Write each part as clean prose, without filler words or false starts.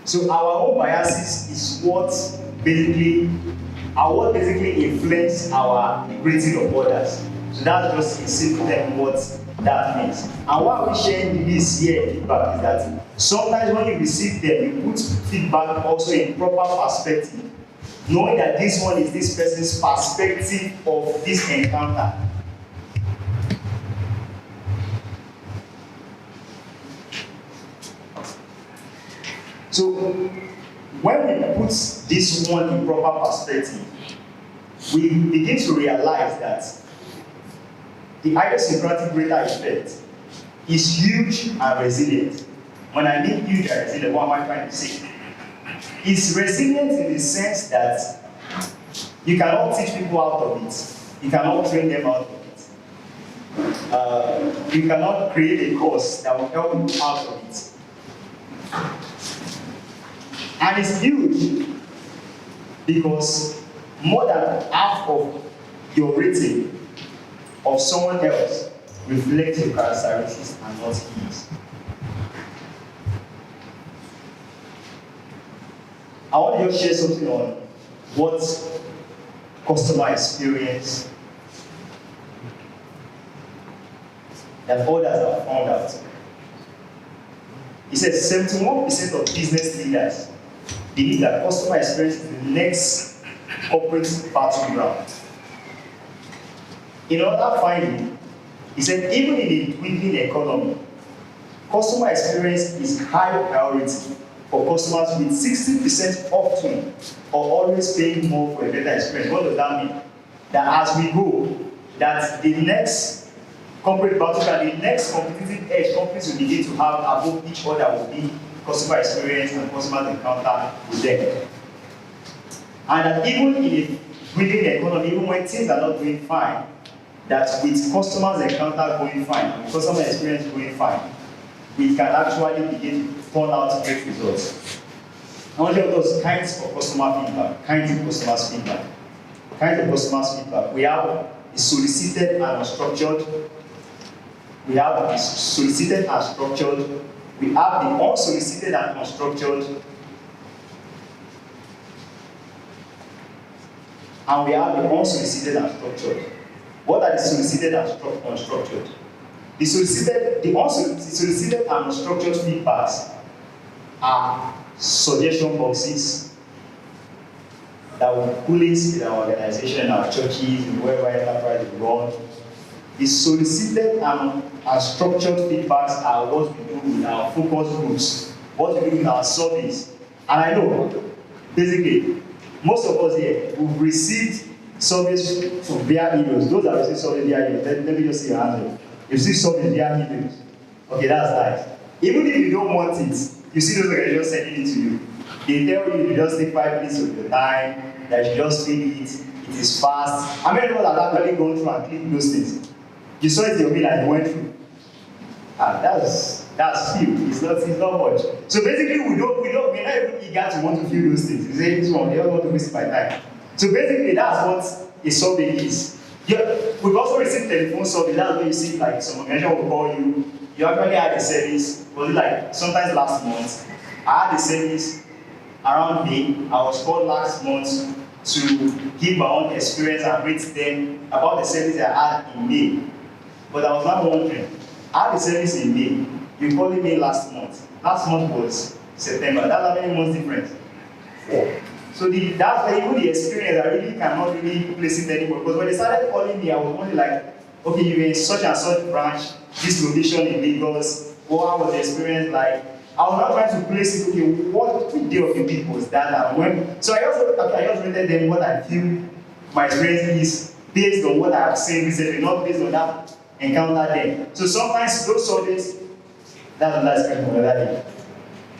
So our own biases is what basically influence our rating of others. So that's just in simple terms what that means. And why we sharing this here feedback is that sometimes when you receive them, you put feedback also in proper perspective, knowing that this one is this person's perspective of this encounter. So when we put this one in proper perspective, we begin to realize that the idiosyncratic greater effect is huge and resilient. When I mean huge and resilient, what am I trying to say? It's resilient in the sense that you cannot teach people out of it. You cannot train them out of it. You cannot create a course that will help you out of it. And it's huge because more than half of your rating of someone else reflects your characteristics and not his. I want to just share something on what customer experience that others have found out. He says 71% of business leaders believe that customer experience is the next corporate battleground. In another finding, he said even in a dwindling economy, customer experience is high priority for customers with 60% opt-in or always paying more for a better experience. What does that mean? That as we go, that the next corporate battleground, the next competitive edge companies will begin to have above each other will be customer experience and customer encounter with them. And that even in a dwindling economy, even when things are not doing fine, that with customers encounter going fine and customer experience going fine, we can actually begin to turn out great results. I want to look at those kinds of customer feedback, kinds of customers feedback. Kinds of customers feedback. We have the solicited and unstructured. We have the solicited and structured. We have the unsolicited and unstructured. And we have the unsolicited and structured. What are the solicited and unstructured? The solicited and unstructured feedbacks are suggestion boxes that we police in our organization, in our churches, in wherever enterprise we run. The solicited and structured feedbacks are what we do with our focus groups, what we do with our surveys. And I know, basically, most of us here, we've received surveys from via emails. Those that receive surveys via emails, let me just see your hands up. You receive surveys via emails. Okay, that's nice. Even if you don't want it, you see those organizations sending it to you. They tell you just take 5 minutes of your time, that you just fill it, it is fast. How many people have actually gone through and clicked those things? You saw it in your mail and you went through. That's few. It's not much. So basically, we're not even eager to want to fill those things. You say this one, they don't want to waste my time. So basically, that's what a survey is. We've also received telephone survey. That's where you see like some organization will call you. You actually had a service. Was it like sometimes last month? I had a service around May. I was called last month to give my own experience and rate them about the service I had in May. But I was not wondering. I had a service in May. You called me last month. Last month was September. That's how many months difference? 4. So that's why even the experience, I really cannot really place it anymore. Because when they started calling me, I was only like, okay, you were in such and such branch, this location in Lagos, what was the experience like? I was not trying to place it, okay, what day of the week was that and when? So I just rated them what I feel my experience is based on what I have seen recently, not based on that encounter then. So sometimes those surveys, that's another experience for another day.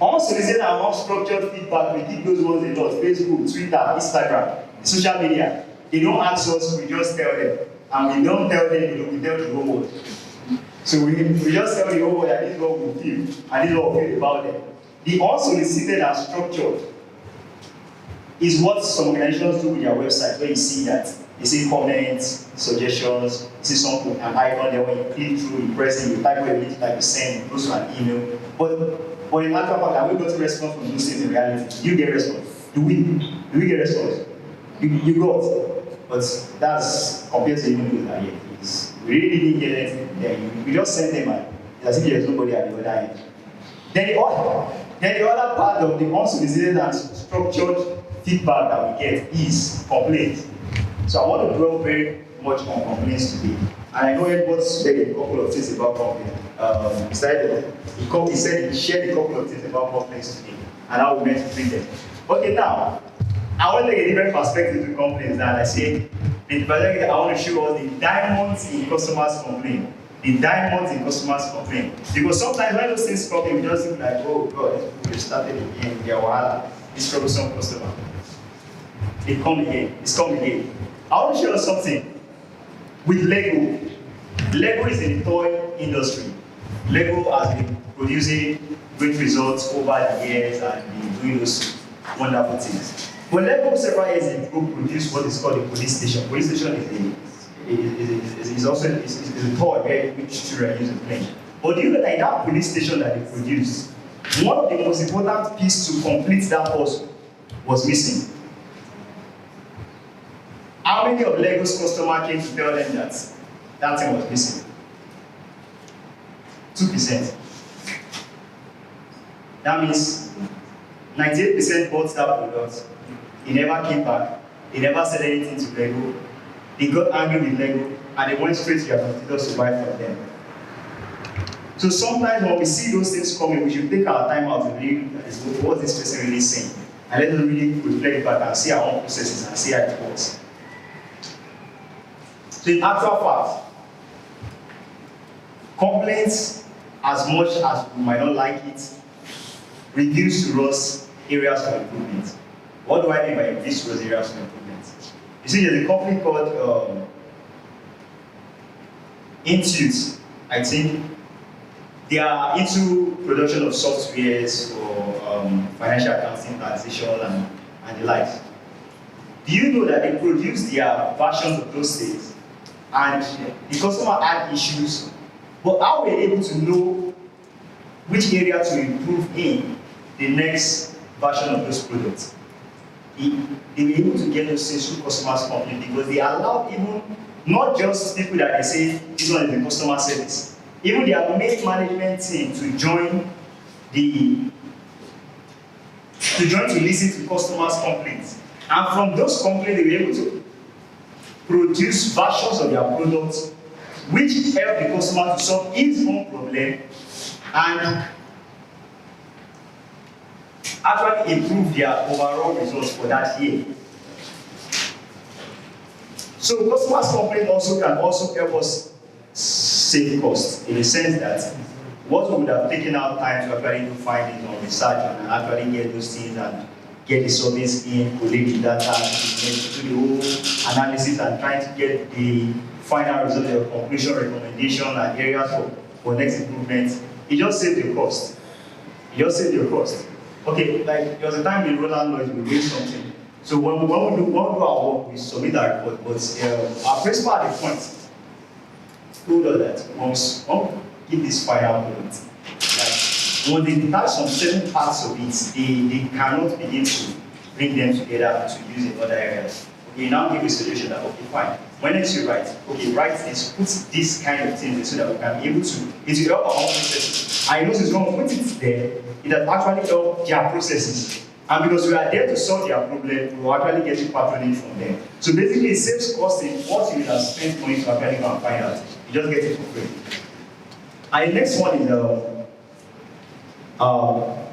Unsolicited and unstructured feedback, we keep those ones a lot. Facebook, Twitter, Instagram, social media. They don't ask us, we just tell them. And we don't tell them, we tell the whole world. So we just tell the whole world that this is what we feel, and this is what we feel about them. The unsolicited and structured is what some organizations do with their website, where you see that. You see comments, suggestions, you see something, an icon there when you click through, you press it, you type what you need to type, you send, it goes to an email. But But in actual fact, are we going to respond from those things in reality? You get response. Do we get response? You got. But that's compared to even those that here. We really didn't get anything there. We just sent them and it's as if there's nobody at the other end. Then the other part of the unsolicited and structured feedback that we get is complaints. So I want to dwell very much on complaints today. And I know everybody said a couple of things about complaints. He said he shared a couple of things about complaints today and how we meant to treat them. Okay, now, I want to take a different perspective to complaints than I said. In particular, I want to show us the diamonds in customers' complaint. The diamonds in customers' complaint. Because sometimes when those things come in, we just think like, oh God, we started again, we are wahala. This troublesome customer. It come again. It's come again. I want to show you something with Lego. Lego is in the toy industry. Lego has been producing great results over the years and been doing those wonderful things. But Lego several years ago produced what is called a police station. Police station is also a toy which children use to play. But do you know that in that police station that they produced, one of the most important pieces to complete that puzzle was missing? How many of Lego's customers came to tell them that that thing was missing? 2%. That means 98% bought that product. They never came back. They never said anything to Lego. They got angry with Lego and they went straight to their competitors to buy from them. So sometimes when we see those things coming, we should take our time out to really what this person really saying. And let us really reflect back and see our own processes and see how it works. So in actual fact, complaints, as much as we might not like it, reduce to us areas for improvement. What do I mean by reduce to us areas for improvement? You see, there's a company called Intuit, I think. They are into production of softwares for financial accounting, taxation, and the likes. Do you know that they produce their versions of those things and the customer had issues, but how were they able to know which area to improve in the next version of those products? They were able to get those things through customers' complaint because they allowed even not just people that they say this one is the customer service. Even their main management team to join to listen to customers' complaints. And from those complaints, they were able to produce versions of their products which help the customer to solve his own problem and actually improve their overall results for that year. So customers' complaint also can help us save costs in the sense that what we would have taken out time to actually do findings on research and actually get those things and get the service in, collect the data, do the whole analysis and trying to get the final result of conclusion, recommendation, and areas for next improvement. It just saved the cost. It just saved your cost. Okay, like there was a time in Roland Lloyd we did something. So when we do our work, we submit our report, but our principal at the point told us that once give this final product, like when they detach some certain parts of it, they cannot begin to bring them together to use in other areas. We now give a solution that, okay, fine. When next you write, okay, write this, put this kind of thing so that we can be able to, it will help our own processes. I know it's wrong, put it there, it has actually helped their processes. And because we are there to solve their problem, we will actually get patronage from them. So basically, it saves cost in what you will have spent money to actually go and find out. You just get it for free. And the next one is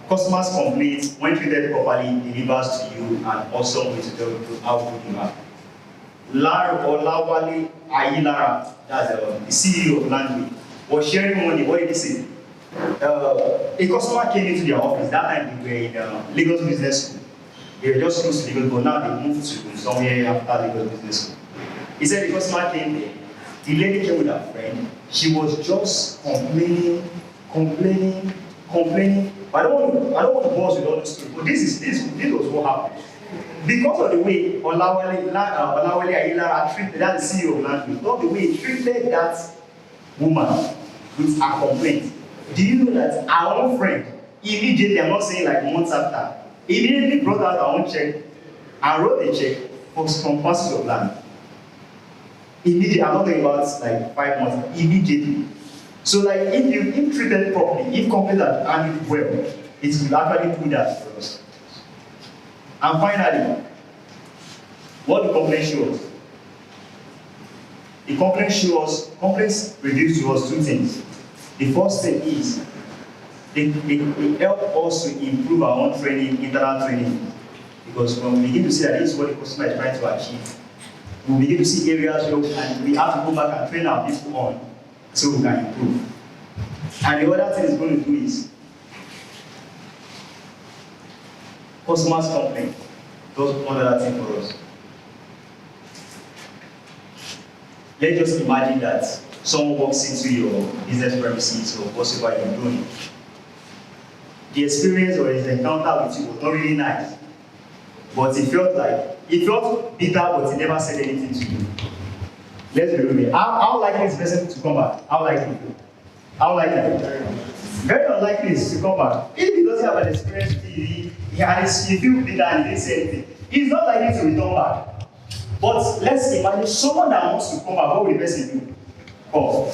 customers' complaints, when treated properly, delivers to you and also way to tell you how good you are. Lawale Ayilara, that's the CEO of Landry, was sharing money. What did he say? A customer came into their office. That time they were in Lagos Business School. They were just close to Lagos, but now they moved to somewhere after Lagos Business School. He said the customer came there. The lady came with her friend. She was just complaining. I don't want to buzz with all the story, but this was what happened. Because of the way Olawale Ayilara treated that CEO of Landry, not the way he treated that woman with her complaint. Do you know that our own friend immediately, I'm not saying like months after, immediately brought out our own check and wrote a check for some parcels of land. Immediately, I'm not talking about like 5 months, immediately. So like if treated properly, if companies are handled well, it will actually do that for us. And finally, what the complaint shows us? The complaints reduce to us 2 things. The first thing is they help us to improve our own training, internal training. Because when we begin to see that this is what the customer is trying to achieve, we begin to see areas where we have to go back and train our people on so we can improve. And the other thing it's going to do is customers complain does one other thing for us. Let's just imagine that someone walks into your business premises or whatever you're doing. The experience or his encounter with you was not really nice, but it felt bitter, but he never said anything to you. Let's be real. How likely is this person to come back? How likely? How likely? Very unlikely is to come back. If he doesn't have an experience with you, he feels bitter and he didn't say anything, he's not likely to return back. But let's imagine someone that wants to come back, what will the person do? Come.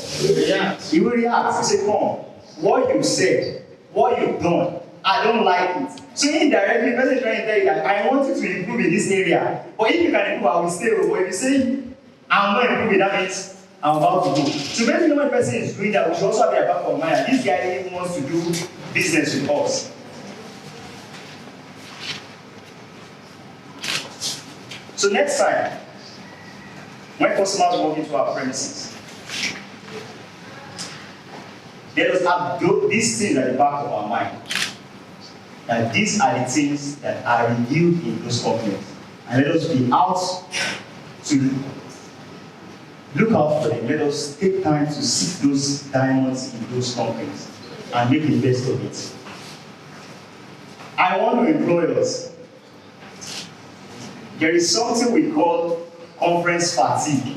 He will react. He say, come. What you said, what you've done, I don't like it. So indirectly, the person is trying to tell you that I want you to improve in this area. But if you can improve, I will stay. But if you say, I'm not improving, that means I'm about to go. So basically, when the person is doing that, we should also have their back of mind. This guy really wants to do business with us. So next time, when customers walk into our premises, let us have these things at the back of our mind. That these are the things that are reviewed in those companies. And let us be out to look out for them. Let us take time to seek those diamonds in those companies and make the best of it. I want to employ us. There is something we call conference fatigue.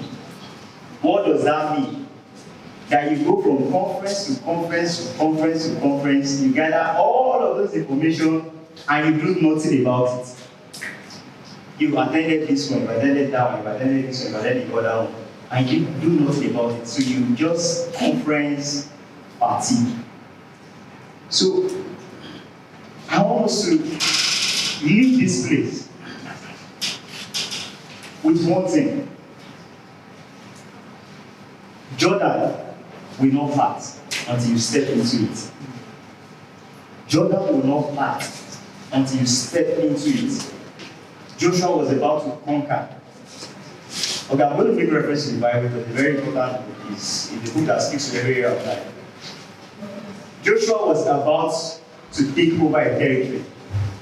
What does that mean? That you go from conference to conference to conference to conference, you gather all of those information and you do nothing about it. You attended this one, you attended that one, you attended this one, you attended the other one, and you do nothing about it. So you just conference fatigue. So I want us to leave this place with one thing. Jordan will not part until you step into it. Jordan will not part until you step into it. Joshua was about to conquer. Okay, I'm going to make reference to the Bible, but the very important book is in the book that speaks to every area of life. Joshua was about to take over a territory.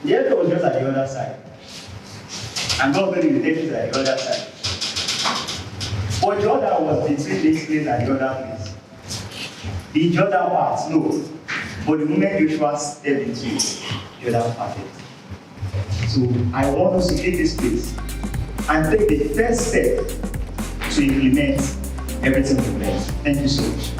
The area was just at the other side. And God told him the territory at the other side. But Jordan was between this place and the other place. The Jordan part, no. But the moment Joshua stepped into it, Jordan parted. So I want us to leave this place and take the first step to implement everything we learned. Thank you so much.